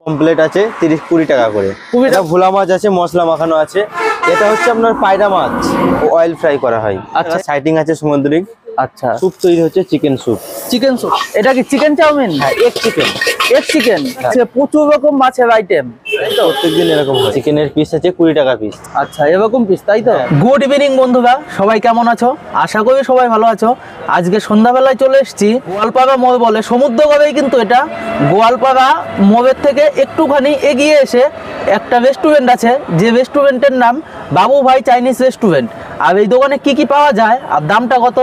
Complete আছে 30-20 টাকা করে। এটা ভোলা মাছ আছে, মশলা মাখানো আছে। এটা হচ্ছে আপনার পায়রা মাছ, অয়েল ফ্রাই করা হয়। আচ্ছা, সাইটিং আছে সামুদ্রিক। আচ্ছা, স্যুপ তৈরি হচ্ছে চিকেন স্যুপ। Chicken soup. এটা কি চিকেন চাউমিন? হ্যাঁ, এগ চিকেন। Egg chicken. প্রচুর রকম মাছের আইটেম, প্রত্যেকদিন এরকম হয়। চিকেনের পিস আছে 20 টাকা পিস। আচ্ছা, এরকম পিস, তাই তো? গুড ইভিনিং বন্ধুরা, সবাই কেমন আছো? আশা করি সবাই ভালো আছো। আজকে সন্ধ্যাবেলায় চলে এসেছি গোয়ালপাড়া মোড় বলে সমুদ্র গড়েই কিন্তু এটা। গোয়ালপাড়া মোড়ের থেকে একটুখানি এগিয়ে এসে একটা রেস্টুরেন্ট আছে, যে রেস্টুরেন্টের নাম বাবু ভাই চাইনিজ রেস্টুরেন্ট। আর এই দোকানে কি কি পাওয়া যায় আর দামটা কত,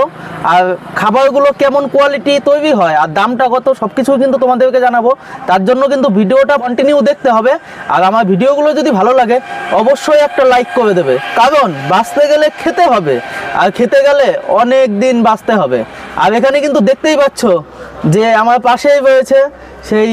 আর খাবারগুলো কেমন কোয়ালিটি তৈরি হয় আর দামটা কত, সবকিছু কিন্তু তোমাদেরকে জানাবো। তার জন্য কিন্তু ভিডিওটা কন্টিনিউ দেখতে হবে। আর আমার ভিডিওগুলো যদি ভালো লাগে অবশ্যই একটা লাইক করে দেবে, কারণ বাঁচতে গেলে খেতে হবে, আর খেতে গেলে অনেক দিন বাঁচতে হবে। আর এখানে কিন্তু দেখতেই পাচ্ছ যে আমার পাশেই রয়েছে সেই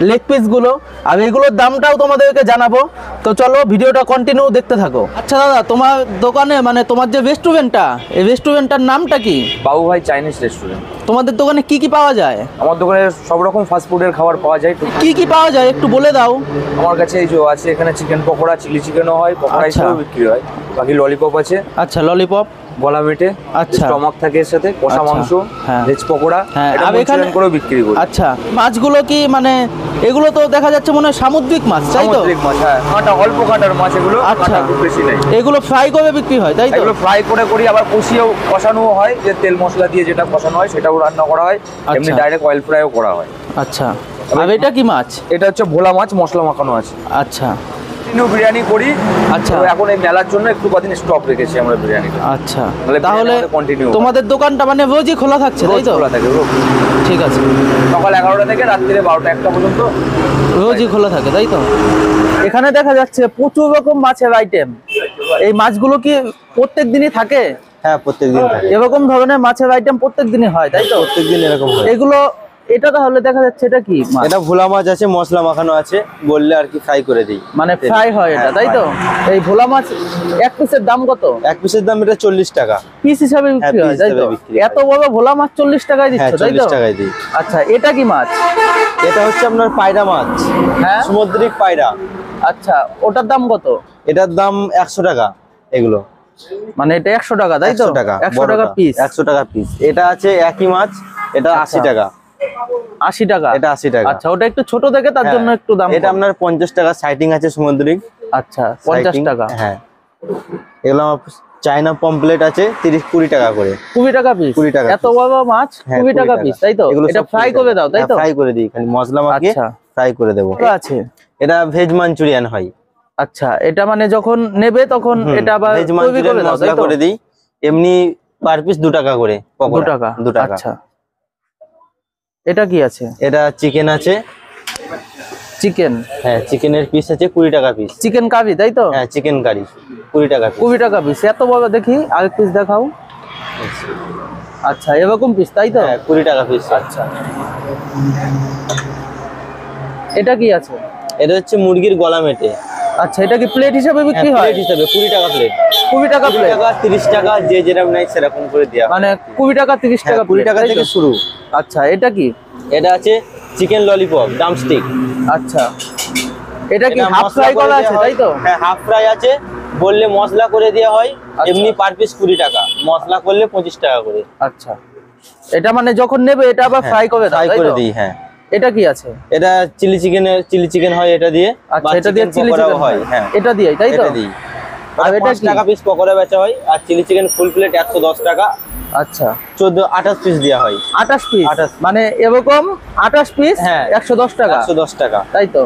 লেগ পিসগুলো, আর এগুলোর দামটাও তোমাদেরকে জানাবো। তো চলো ভিডিওটা কন্টিনিউ দেখতে থাকো। আচ্ছা দাদা, তোমার দোকানে মানে তোমার যে রেস্টুরেন্টটা, এই রেস্টুরেন্টটার নামটা কি? বাবু ভাই চাইনিজ রেস্টুরেন্ট। তোমাদের দোকানে কি কি পাওয়া যায়? আমার দোকানে সব রকম ফাস্টফুডের খাবার পাওয়া যায়। কি কি পাওয়া যায় একটু বলে দাও। আমার কাছে এই যে আছে, এখানে চিকেন পকোড়া, চিলি চিকেনও হয়, পকোড়া হিসেবেও বিক্রি হয়। বাকি ললিপপ আছে। আচ্ছা, ললিপপ, গলা মেটে, আচ্ছা, স্টমাক থাকে এর সাথে, কষা মাংস, ভেজ পকোড়া, এটা এখানে করেও বিক্রি করি। আচ্ছা, মাছগুলো কি মানে এগুলো তো দেখা যাচ্ছে মনে হয় সামুদ্রিক মাছ, তাই তো? সামুদ্রিক মাছ, হ্যাঁ, কাঁটা অল্প কাঁটার মাছ এগুলো। আচ্ছা, খুব বেশি নেই। এগুলো ফ্রাই করে বিক্রি হয়, তাই তো? এগুলো ফ্রাই করে করি, আবার কষিয়েও কষানোও হয়, যে তেল মশলা দিয়ে যেটা কষানো হয় সেটাও রান্না করা হয়, এমনি ডাইরেক্ট অয়েল ফ্রাইও করা হয়। আচ্ছা, আর এটা কি মাছ? এটা হচ্ছে ভোলা মাছ, মশলা মাখানো আছে। আচ্ছা, বিরিয়ানি করি। আচ্ছা, এখন এই মেলার জন্য একটু কদিন স্টপ রেখেছি আমরা বিরিয়ানিটা। আচ্ছা, তাহলে তোমাদের দোকানটা মানে রোজই খোলা থাকছে, তাই তো? খোলা থাকে রোজ। ঠিক আছে, সকাল 11টা থেকে রাত্রে 12টা-1টা পর্যন্ত রোজই খোলা থাকে, তাই তো? এখানে দেখা যাচ্ছে প্রচুর রকম মাছের আইটেম। এই মাছগুলো কি প্রত্যেক দিনই থাকে? হ্যাঁ, প্রত্যেকদিন থাকে। এরকম ধরনের মাছের আইটেম প্রত্যেক দিনই হয়, তাই তো? প্রত্যেকদিন এরকম হয়। এগুলো এটা তাহলে দেখা যাচ্ছে এটা কি মাছ? এটা ভোলা মাছ আছে, মশলা মাখানো আছে, বললে আর কি ফ্রাই করে দিই। মানে ফ্রাই হয় এটা, তাই তো? এই ভোলা মাছ এক পিসের দাম কত? এক পিসের দাম এটা 40 টাকা পিস হিসাবে বিক্রি হয়, তাই তো? এত বড় ভোলা মাছ 40 টাকায় দিচ্ছ, তাই তো? 40 টাকায় দিই। আচ্ছা, এটা কি মাছ? এটা হচ্ছে আপনার পায়রা মাছ। হ্যাঁ, সামুদ্রিক পায়রা। আচ্ছা, ওটার দাম কত? এটার দাম 100 টাকা। এগুলো মানে এটা 100 টাকা, তাই তো? 100 টাকা 100 টাকা পিস। 100 টাকা পিস। এটা আছে একই মাছ, এটা 80 টাকা। 80 টাকা? এটা 80 টাকা। আচ্ছা, ওটা একটু ছোট দেখে তার জন্য একটু দাম। এটা আপনার 50 টাকা সাইটিং আছে সামুদ্রিক। আচ্ছা, 50 টাকা। হ্যাঁ, এগুলো চায়না পমপ্লেট আছে 30-20 টাকা করে। 20 টাকা পিস? 20 টাকা। এত বড় মাছ 20 টাকা পিস, তাই তো? এটা ফ্রাই করে দাও, তাই তো? ফ্রাই করে দিই, খালি মশলা মাখিয়ে ফ্রাই করে দেবো। আছে, এটা ভেজ মাঞ্চুরিয়ান হয়। আচ্ছা, এটা মানে যখন নেবে তখন এটা আবার ভেজ মাঞ্চুরিয়ান মশলা করে দিই। এমনি পার পিস 2 টাকা করে। 2 টাকা। 2 টাকা। আচ্ছা, এটা কি আছে? এটা চিকেন আছে। চিকেন? হ্যাঁ, চিকেনের পিস আছে 20 টাকা পিস। চিকেন কারি, তাই তো? হ্যাঁ, চিকেন কারি 20 টাকা পিস। 20 টাকা পিস। এত বড় দেখি, আরেক পিস দেখাও। আচ্ছা, এরকম পিস, তাই তো? হ্যাঁ, 20 টাকা পিস। আচ্ছা, এটা কি আছে? এটা হচ্ছে মুরগির গলা মেটে। আচ্ছা, এটা কি প্লেট হিসাবে বিক্রি হয়? প্লেট হিসাবে 20 টাকা প্লেট। 20 টাকা প্লেট? 30 টাকা, যে যেরকম নাই সেরকম করে দেয়া। মানে 20 টাকা 30 টাকা? 20 টাকা থেকে শুরু। আচ্ছা, এটা কি? এটা আছে চিকেন ললিপপ ড্রামস্টিক। আচ্ছা, এটা কি হাফ ফ্রাই করা আছে, তাই তো? হ্যাঁ, হাফ ফ্রাই আছে, বললে মশলা করে দেওয়া হয়। এমনি পার পিস 20 টাকা, মশলা করলে 25 টাকা করে। আচ্ছা, এটা মানে যখন নেবে এটা আবার ফ্রাই করে দাও, ফ্রাই তাই করে তো? দিই। হ্যাঁ, এটা কি আছে? এটা চিলি চিকেন হয় এটা দিয়ে। আচ্ছা, এটা দিয়ে চিলি চিকেন হয়। হ্যাঁ, এটা দিয়ে, তাই তো? এটা দিই। আর এটা 5 টাকা পিস পকোড়া বেচা হয়, আর চিলি চিকেন ফুল প্লেট 110 টাকা। আচ্ছা, 28 পিস দেওয়া হয়। 28 পিস? 28 মানে এরকম 28 পিস? হ্যাঁ, 110 টাকা। 110 টাকা, তাই তো?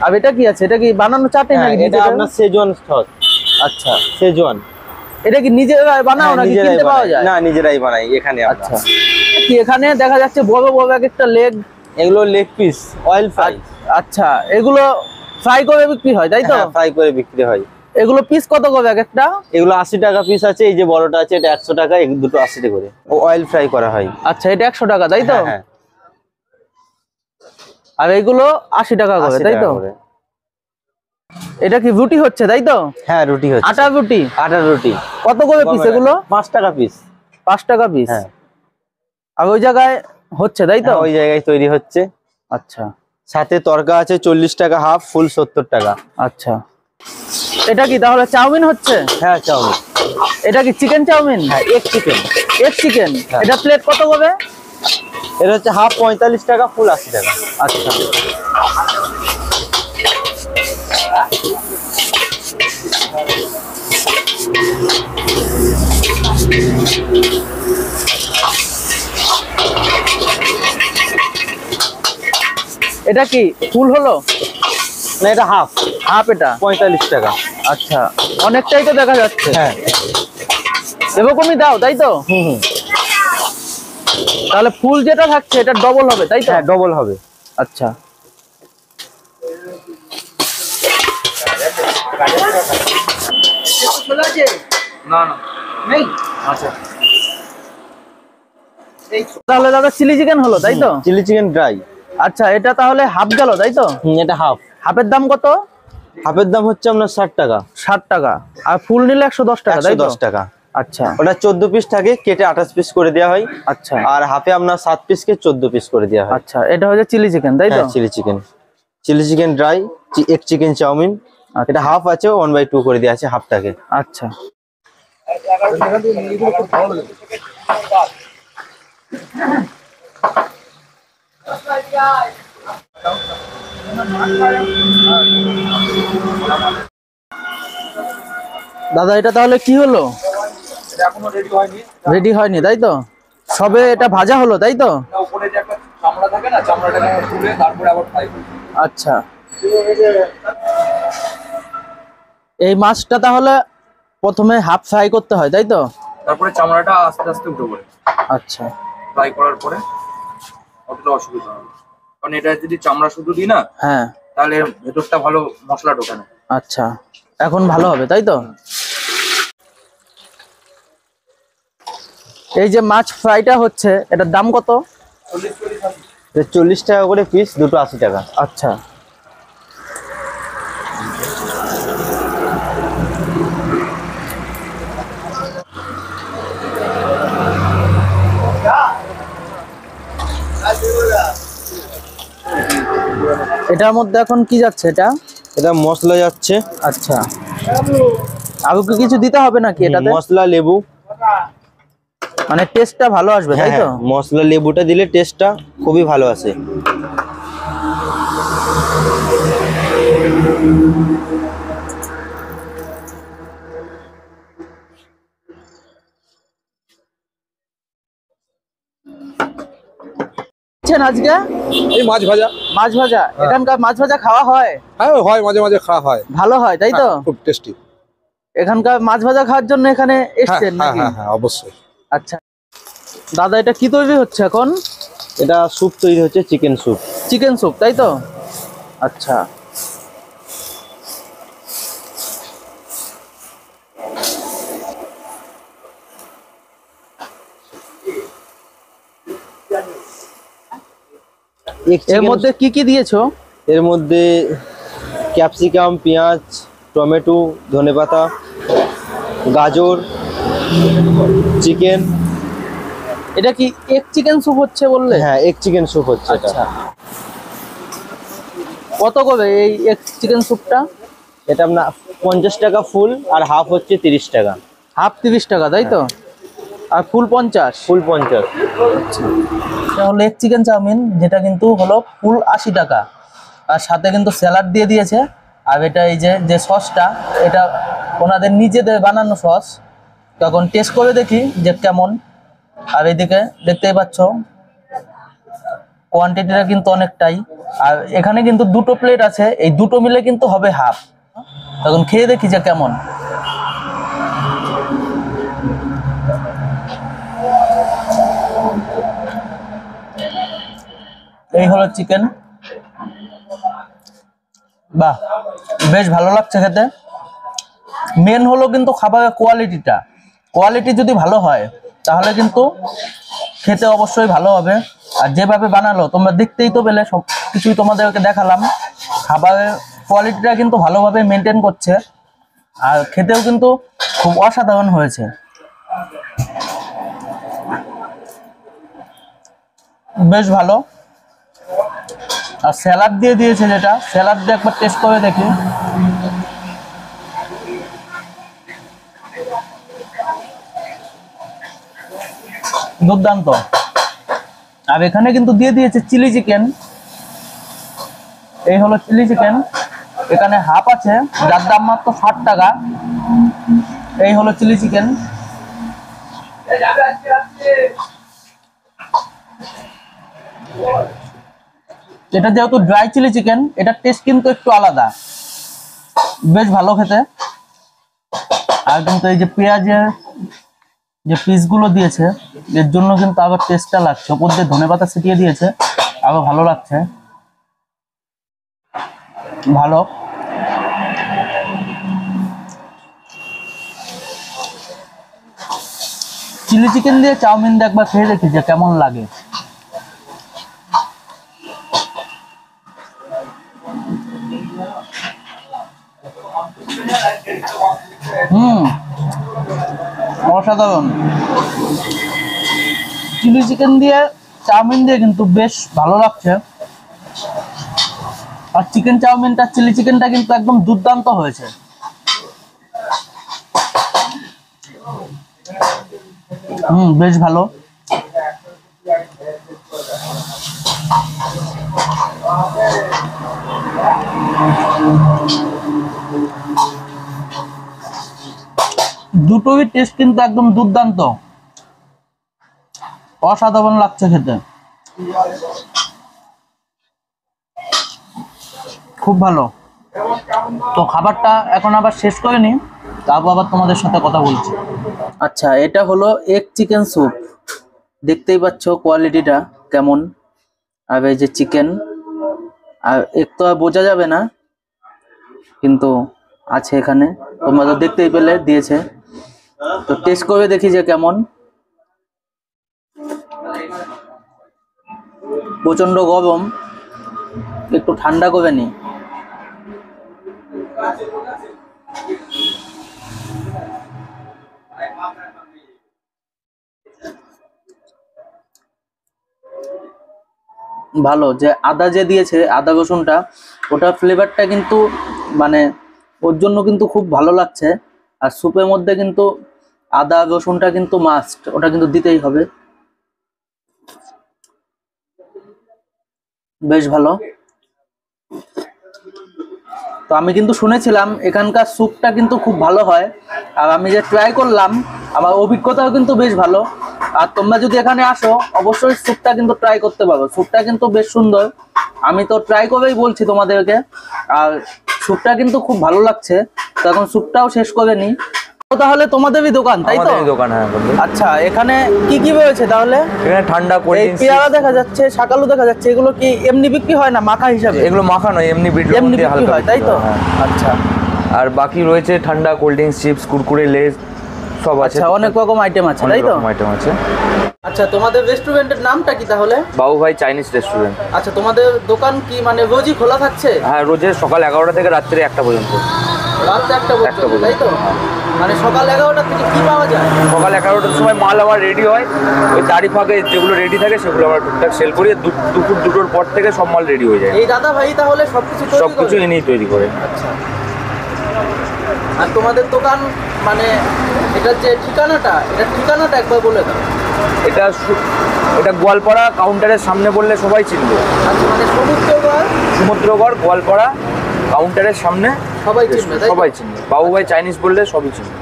আর এটা কি আছে? এটা কি বানানো চাটনি নাকি? এটা আপনার সেজওয়ান সস। আচ্ছা, সেজওয়ান। এটা কি নিজেরাই বানাও নাকি কিনতে পাওয়া যায়? না, নিজেরাই বানাই এখানে আমরা। আচ্ছা, কি এখানে দেখা যাচ্ছে বড় বড় একটা লেগ? এগুলো লেগ পিস, অয়েল ফ্রাই। আচ্ছা, এগুলো ফ্রাই করে বিক্রি হয়, তাই তো? হ্যাঁ, ফ্রাই করে বিক্রি হয়। এগুলো পিস কত করে এক একটা? এগুলো 80 টাকা পিস আছে। এই যে বড়টা আছে এটা 100 টাকা, এই দুটো 80 টাকা করে। ও অয়েল ফ্রাই করা হয়। আচ্ছা, এটা 100 টাকা, তাই তো? হ্যাঁ, আর এগুলো 80 টাকা করে, তাই তো? এটা কি রুটি হচ্ছে, তাই তো? হ্যাঁ, রুটি হচ্ছে। আটার রুটি? আটার রুটি। কত করে পিস এগুলো? 5 টাকা পিস। 5 টাকা পিস? হ্যাঁ। আর ওই জায়গায় হচ্ছে, তাই তো? ওই জায়গায় তৈরি হচ্ছে। আচ্ছা, সাথে তরকা আছে 40 টাকা হাফ, ফুল 70 টাকা। আচ্ছা, এটা কি তাহলে চাউমিন হচ্ছে? হ্যাঁ চাউমিন। এটা কি চিকেন চাউমিন? হ্যাঁ এগ চিকেন। Egg chicken. হ্যাঁ। এটা প্লেট কত করে? এটা হচ্ছে হাফ 45 টাকা, ফুল 80 টাকা। আচ্ছা, এটা কি ফুল হলো না এটা হাফ, হাফ? এটা 45 টাকা। আচ্ছা, অনেকটাই তো দেখা যাচ্ছে। হ্যাঁ এরকমই দাও তাই তো? তাহলে ফুল যেটা থাকছে এটা ডবল হবে তাই তো? হ্যাঁ ডবল হবে। আচ্ছা, না না নেই। আচ্ছা তাহলে দাদা চিলি চিকেন হলো তাই তো? Chilli chicken dry. আচ্ছা, এটা তাহলে হাফ গেল তাই তো? এটা হাফ। হাফের দাম কত? হাফের দাম হচ্ছে আপনার 60 টাকা। 60 টাকা। আর ফুল নিলে 110 টাকা তাই তো? 110 টাকা। আচ্ছা ওটা 14 পিস থাকে, কেটে 28 পিস করে দেওয়া হয়। আচ্ছা আর হাফে আপনার 7 পিসকে 14 পিস করে দেওয়া হয়। আচ্ছা, এটা হচ্ছে চিলি চিকেন তাই তো? হ্যাঁ chilli chicken. Chilli chicken dry, egg chicken chow mein. এটা হাফ আছে, 1/2 করে দেওয়া আছে হাফটাকে। আচ্ছা, দাদা এটা তাহলে কি হলো? এটা এখনো রেডি হয়নি। রেডি হয়নি তাই তো? সবে এটা ভাজা হলো তাই তো? না, উপরে যে একটা চামড়া থাকে না, চামড়াটাকে তুলে তারপরে আবার ফ্রাই করি। আচ্ছা, এই মাছটা তাহলে প্রথমে হাফ ফ্রাই করতে হয় তাই তো? তারপরে চামড়াটা আস্তে আস্তে উঠে পড়ে আচ্ছা ফ্রাই করার পরে অতটা অসুবিধা হবে না। কারণ এটা যদি চামড়া শুধু দিই না, হ্যাঁ। তাহলে ভেতরটা ভালো মশলা ঢোকে না। আচ্ছা, এখন ভালো হবে তাই তো? এই যে মাছ ফ্রাইটা হচ্ছে, এটার দাম কত? 40 টাকা করে পিস, দুটো 80 টাকা। আচ্ছা, এটার মধ্যে এখন কি যাচ্ছে? এটা মশলা যাচ্ছে। আচ্ছা, আরো কি কিছু দিতে হবে নাকি এটাতে? মশলা, লেবু। মানে টেস্টটা ভালো আসবে তাই তো? মশলা লেবুটা দিলে টেস্টটা খুবই ভালো আসে। আজকে এই মাছ ভাজা। মাছ ভাজা, এখানকার মাছ ভাজা খাওয়া হয়? হ্যাঁ হয়, মাঝে মাঝে খাওয়া হয়। ভালো হয় তাই তো? খুব টেস্টি। এখানকার মাছ ভাজা খাওয়ার জন্য এখানে এসেছেন হ্যাঁ নাকি? হ্যাঁ হ্যাঁ অবশ্যই। আচ্ছা দাদা, এটা কি তৈরি হচ্ছে এখন? এটা স্যুপ তৈরি হচ্ছে, চিকেন স্যুপ। চিকেন স্যুপ তাই তো? আচ্ছা, এর মধ্যে কি কি দিয়েছো? এর মধ্যে ক্যাপসিকাম, পেঁয়াজ, টমেটো, ধনেপাতা, গাজর, চিকেন। এটা কি এগ চিকেন স্যুপ হচ্ছে বললে? হ্যাঁ এগ চিকেন স্যুপ হচ্ছে এটা। আচ্ছা, কত করে এই এগ চিকেন স্যুপটা? এটা আপনার 50 টাকা ফুল, আর হাফ হচ্ছে 30 টাকা। হাফ 30 টাকা তাই তো? আর ফুল 50? ফুল 50। এটা হলো এগ চিকেন চাউমিন, যেটা কিন্তু হলো ফুল 80 টাকা। আর সাথে কিন্তু স্যালাড দিয়ে দিয়েছে। আর এটা এই যে সসটা, এটা ওনাদের নিজেদের বানানো সস। তখন টেস্ট করে দেখি যে কেমন। আর এইদিকে দেখতেই পাচ্ছ কোয়ান্টিটিটা কিন্তু অনেকটাই। আর এখানে কিন্তু দুটো প্লেট আছে, এই দুটো মিলে কিন্তু হবে হাফ। তখন খেয়ে দেখি যে কেমন। এই হলো চিকেন। বাহ, বেশ ভালো লাগছে খেতে। মেন হলো কিন্তু খাবারের কোয়ালিটিটা। কোয়ালিটি যদি ভালো হয় তাহলে কিন্তু খেতে অবশ্যই ভালো হবে। আর যেভাবে বানালো তোমরা দেখতেই তো পেলে, সব কিছুই তোমাদেরকে দেখালাম। খাবারের কোয়ালিটিটা কিন্তু ভালোভাবে মেনটেন করছে। আর খেতেও কিন্তু খুব অসাধারণ হয়েছে। বেশ ভালো। আর স্যালাড দিয়ে দিয়েছে, যেটা স্যালাড দিয়ে একবার টেস্ট করে দেখি। দুর্দান্ত। আর এখানে কিন্তু দিয়ে দিয়েছে চিলি চিকেন। এই হলো চিলি চিকেন, এখানে হাফ আছে যার দাম মাত্র 60 টাকা। এই হলো চিলি চিকেন। এটা যেহেতু ড্রাই চিলি চিকেন, এটার টেস্ট কিন্তু একটু আলাদা, বেশ ভালো খেতে। আর কিন্তু এই যে পেঁয়াজের যে পিসগুলো দিয়েছে, এর জন্য কিন্তু আবার টেস্টটা লাগছে। ওপর দিয়ে ধনেপাতা ছিটিয়ে দিয়েছে, আবার ভালো লাগছে, ভালো। চিলি চিকেন দিয়ে চাউমিন দিয়ে একবার খেয়ে দেখি যে কেমন লাগে। অসাধারণ। চিলি চিকেন দিয়ে চাউমিন দিয়ে কিন্তু বেশ ভালো লাগছে। আর চিকেন চাউমিনটা, চিলি চিকেনটা কিন্তু একদম দুর্দান্ত হয়েছে। বেশ ভালো। দুটোই টেস্ট কিন্তু একদম দুর্দান্ত, অসাধারণ লাগছে খেতে, খুব ভালো। তো খাবারটা এখন আবার শেষ করে নি, তারপর আবার তোমাদের সাথে কথা বলছি। আচ্ছা, এটা হলো এগ চিকেন স্যুপ। দেখতেই পাচ্ছ কোয়ালিটিটা কেমন। আর এই যে চিকেন, আর এগ তো আর বোঝা যাবে না, কিন্তু আছে এখানে, তোমরা তো দেখতেই পেলে দিয়েছে। তো টেস্ট করে দেখি যে কেমন। প্রচন্ড গরম, একটু ঠান্ডা করে নি। ভালো, যে আদা যে দিয়েছে, আদা রসুনটা, ওটা ফ্লেভারটা কিন্তু মানে ওর জন্য কিন্তু খুব ভালো লাগছে। আর স্যুপের মধ্যে কিন্তু আদা রসুনটা কিন্তু মাস্ট, ওটা কিন্তু দিতেই হবে। বেশ ভালো। তো আমি কিন্তু শুনেছিলাম এখানকার স্যুপটা কিন্তু খুব ভালো হয়, আর আমি যে ট্রাই করলাম, আমার অভিজ্ঞতাও কিন্তু বেশ ভালো। আর তোমরা যদি এখানে আসো, অবশ্যই স্যুপটা কিন্তু ট্রাই করতে পারো। স্যুপটা কিন্তু বেশ সুন্দর, আমি তো ট্রাই করেই বলছি তোমাদেরকে। আর স্যুপটা কিন্তু খুব ভালো লাগছে। তো এখন স্যুপটাও শেষ করে নি। তাহলে তোমাদেরই দোকান, তাই তো? আমাদেরই দোকান, হ্যাঁ বন্ধু। আচ্ছা, এখানে কি কি রয়েছে তাহলে? এখানে ঠান্ডা কোল্ড এই ড্রিঙ্কস, পেয়ারা দেখা যাচ্ছে, শাকালু দেখা যাচ্ছে, এগুলো কি এমনি বিক্রি হয় না মাখা হিসাবে? এগুলো মাখা নয়, এমনি বিক্রি এমনি বিক্রি হালকা হয়, তাই তো? হ্যাঁ। আচ্ছা আর বাকি রয়েছে ঠান্ডা কোল্ড ড্রিঙ্কস, চিপস, কুরকুরে, লেজ সব আছে। আচ্ছা, অনেক রকম আইটেম আছে, তাই তো? আইটেম আছে। আচ্ছা, তোমাদের রেস্টুরেন্টের নামটা কি তাহলে? বাবু ভাই চাইনিজ রেস্টুরেন্ট। আচ্ছা, তোমাদের দোকান কি মানে রোজই খোলা থাকছে? হ্যাঁ, রোজে সকাল 11টা থেকে রাত্রি 1টা পর্যন্ত। রাত 1টা পর্যন্ত, তাই তো? মানে সকাল 11টা থেকে কি পাওয়া যায়? সকাল 11টার সময় মাল আবার রেডি হয়, ওই তারই ফাঁকে যেগুলো রেডি থাকে সেগুলো আমরা টুকটাক সেল করি। দুপুর 2টোর পর থেকে সব মাল রেডি হয়ে যায়। এই দাদা ভাই তাহলে সবকিছু সবকিছু এনেই তৈরি করে। আচ্ছা, আর তোমাদের দোকান মানে এটার যে ঠিকানাটা, এটা ঠিকানাটা একবার বলে দাও। এটা গোয়ালপাড়া কাউন্টারের সামনে বললে সবাই চিনবে। আচ্ছা, মানে সমুদ্রগড় গোয়ালপাড়া কাউন্টারের সামনে সবাই চিনবে, তাই তো? সবাই চিনবে। বাবু ভাই চাইনিজ বললে সবই চিনবে।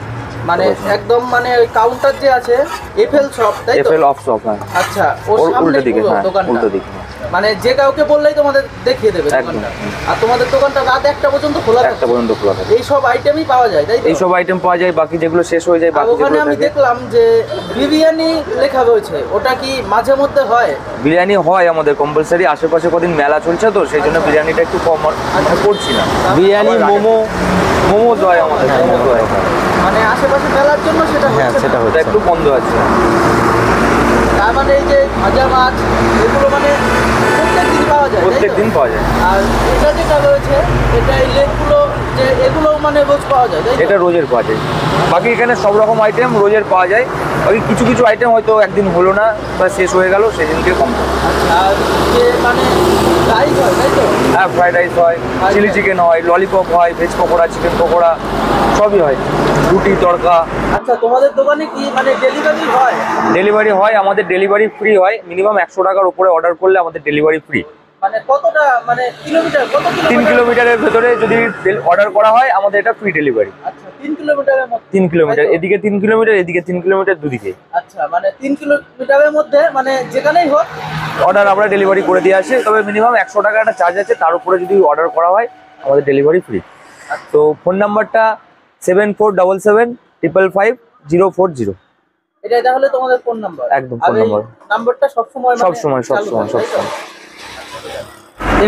মানে একদম মানে ওই কাউন্টার যে আছে, এফএল শপ, তাই তো? এফএল অফ শপ, হ্যাঁ। আচ্ছা, ওর সামনে উল্টো দিকে, হ্যাঁ, দোকানটা। উল্টো দিকে। মানে যে কাউকে বললেই তোমাদের দেখিয়ে দেবে একদম। দোকানটা। আর তোমাদের দোকানটা রাত 1টা পর্যন্ত খোলা থাকে? 1টা পর্যন্ত খোলা থাকে। এই সব আইটেমই পাওয়া যায়, তাই তো? এই সব আইটেম পাওয়া যায়, বাকি যেগুলো শেষ হয়ে যায় আর বাকি ওখানে যেগুলো আমি থাকে। দেখলাম যে বিরিয়ানি লেখা রয়েছে, ওটা কি মাঝে মধ্যে হয়? বিরিয়ানি হয় আমাদের কম্পালসারি। আশেপাশে কদিন মেলা চলছে তো সেই জন্য বিরিয়ানিটা একটু কম করছি না। বিরিয়ানি, মোমো তো হয় আমাদের, মোমো তো হয়। মানে আশেপাশে মেলার জন্য সেটা হ্যাঁ, হচ্ছে সেটা না। হচ্ছে। ওটা একটু বন্ধ আছে। তার মানে এই যে ভাজা মাছ, এগুলো মানে প্রত্যেক দিন পাওয়া যায়, তাই তো? প্রত্যেক দিন পাওয়া যায়। আর এটা যেটা রয়েছে, এটা এই লেগগুলো যে এগুলো মানে রোজ পাওয়া যায় তাই তো? এটা রোজের পাওয়া যায়। বাকি এখানে সব রকম আইটেম রোজের পাওয়া যায়। বাকি কিছু কিছু আইটেম হয়তো একদিন হলো না বা শেষ হয়ে গেল, সেদিনকে কম পাবে। আচ্ছা, আর যে মানে রাইস হয় তাই তো? হ্যাঁ, ফ্রাইড রাইস হয়, চিলি চিকেন হয়, ললিপপ হয়, ভেজ পকোড়া, চিকেন পকোড়া সবই হয়, রুটি তড়কা। আচ্ছা, তোমাদের দোকানে কি মানে ডেলিভারি হয়? ডেলিভারি হয়, আমাদের ডেলিভারি ফ্রি হয়। মিনিমাম 100 টাকার উপরে অর্ডার করলে আমাদের ডেলিভারি ফ্রি। মানে কতটা মানে কিলোমিটার, কত 3 কিলোমিটার? কিলোমিটারের ভেতরে যদি অর্ডার করা হয় আমাদের এটা ফ্রি ডেলিভারি। আচ্ছা, 3 কিলোমিটারের মধ্যে? 3 কিলোমিটার, তাই তো? এদিকে 3 কিলোমিটার, এদিকে 3 কিলোমিটার, দুদিকে। আচ্ছা, মানে 3 কিলোমিটারের মধ্যে মানে যেখানেই হোক অর্ডার আমরা ডেলিভারি করে দিয়ে আসি, তবে মিনিমাম 100 টাকা একটা চার্জ আছে, তার উপরে যদি অর্ডার করা হয় আমাদের ডেলিভারি ফ্রি। তো ফোন নাম্বারটা 7477555040। এটা হলে তোমাদের ফোন নাম্বার? একদম ফোন নাম্বার। নাম্বারটা সবসময় সবসময়।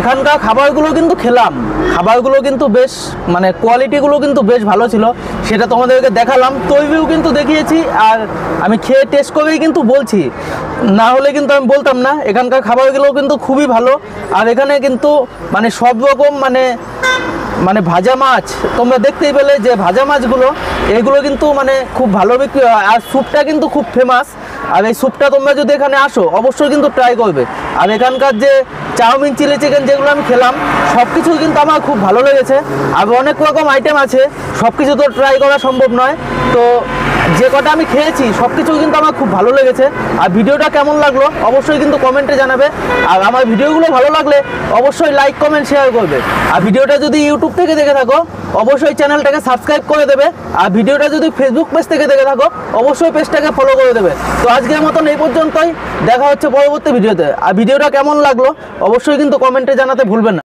এখানকার খাবারগুলো কিন্তু খেলাম, খাবারগুলো কিন্তু বেশ মানে কোয়ালিটিগুলো কিন্তু বেশ ভালো ছিল, সেটা তোমাদেরকে দেখালাম, তৈরিও কিন্তু দেখিয়েছি, আর আমি খেয়ে টেস্ট করেই কিন্তু বলছি, না হলে কিন্তু আমি বলতাম না। এখানকার খাবারগুলো কিন্তু খুবই ভালো, আর এখানে কিন্তু মানে সব রকম মানে ভাজা মাছ তোমরা দেখতেই পেলে, যে ভাজা মাছগুলো এগুলো কিন্তু মানে খুব ভালো বিক্রি হয়, আর স্যুপটা কিন্তু খুব ফেমাস। আর এই স্যুপটা তোমরা যদি এখানে আসো অবশ্যই কিন্তু ট্রাই করবে। আর এখানকার যে চাউমিন, চিলি চিকেন যেগুলো আমি খেলাম সব কিছু কিন্তু আমার খুব ভালো লেগেছে। আর অনেক রকম আইটেম আছে, সব কিছু তো ট্রাই করা সম্ভব নয়, তো যে কটা আমি খেয়েছি সব কিছু কিন্তু আমার খুব ভালো লেগেছে। আর ভিডিওটা কেমন লাগলো অবশ্যই কিন্তু কমেন্টে জানাবে, আর আমার ভিডিওগুলো ভালো লাগলে অবশ্যই লাইক, কমেন্ট, শেয়ার করবে। আর ভিডিওটা যদি ইউটিউব থেকে দেখে থাকো অবশ্যই চ্যানেলটাকে সাবস্ক্রাইব করে দেবে, আর ভিডিওটা যদি ফেসবুক পেজ থেকে দেখে থাকো অবশ্যই পেজটাকে ফলো করে দেবে। তো আজকের মতন এই পর্যন্তই, দেখা হচ্ছে পরবর্তী ভিডিওতে। আর ভিডিওটা কেমন লাগলো অবশ্যই কিন্তু কমেন্টে জানাতে ভুলবেন না।